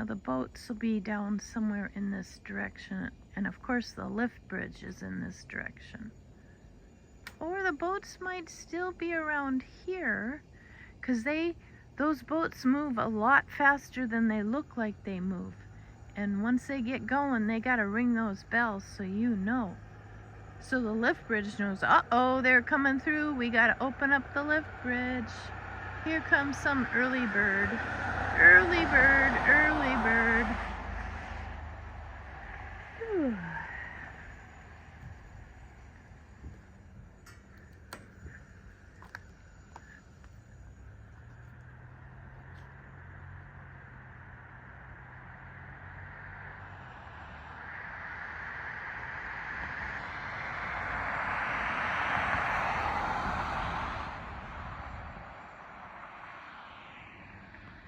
Now the boats will be down somewhere in this direction, and of course the lift bridge is in this direction. Or the boats might still be around here, because those boats move a lot faster than they look like they move. And once they get going, they gotta ring those bells so you know. So the lift bridge knows, uh-oh, they're coming through. We gotta open up the lift bridge. Here comes some early bird. Early bird, early bird.